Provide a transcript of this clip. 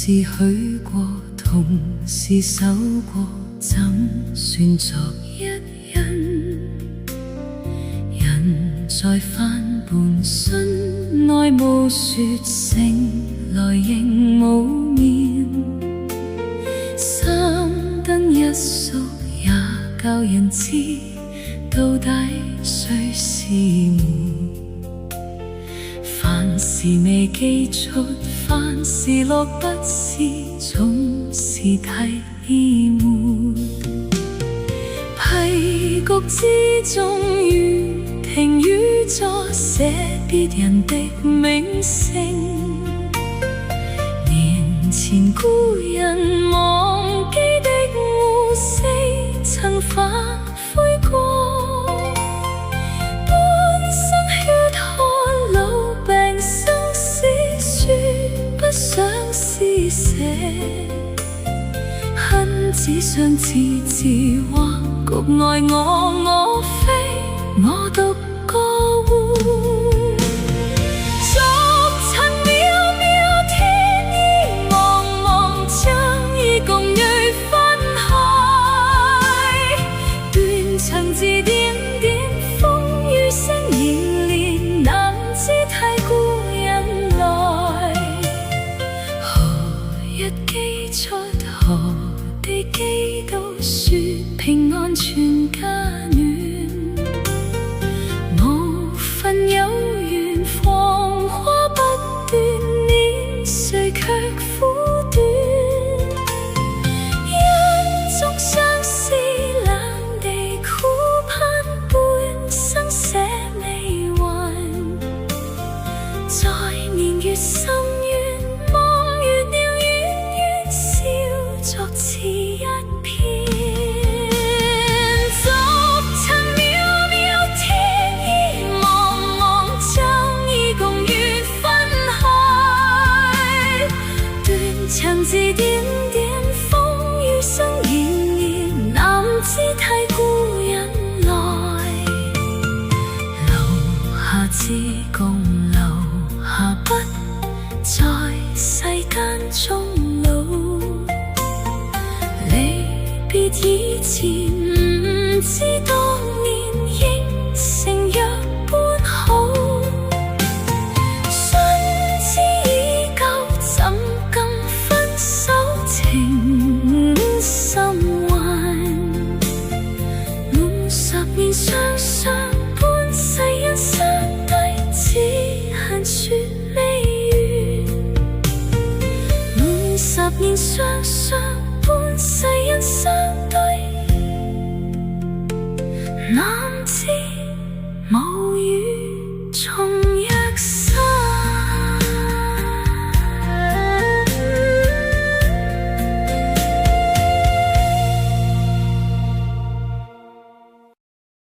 是許過，同是守過，怎算作一人？人在飯半信內無說醒來仍無眠，三燈一宿也教人知到底誰是悶。凡事未記出，凡事樂不是，總是太意悶。批局之中，如停於座寫別人的名聲。年前故人忘記的污色，曾反悔過。不想施捨，恨紙上字字畫局外我非我獨個活。俗塵渺渺，天意茫茫，將意共蕊分開。斷腸字點點，風雨聲連連，難知太故人來。日寄出，何地寄到，說平安全家暖。無份有緣，芳花不斷，年歲卻苦短。因終相思，冷地苦盼，半生寫未還。在年月深淵，望月了作詞一篇。俗塵渺渺，天意茫茫，將意共緣分開。斷腸字點點，風雨聲連連，難知太故人來。留下字共留下筆，在世間終老。離別以前，唔知當年應承若般好。信知已舊，怎敢分手，情深還。滿十年雙雙，半世人相對，只恨說未完。滿十年雙雙，半世人相對，難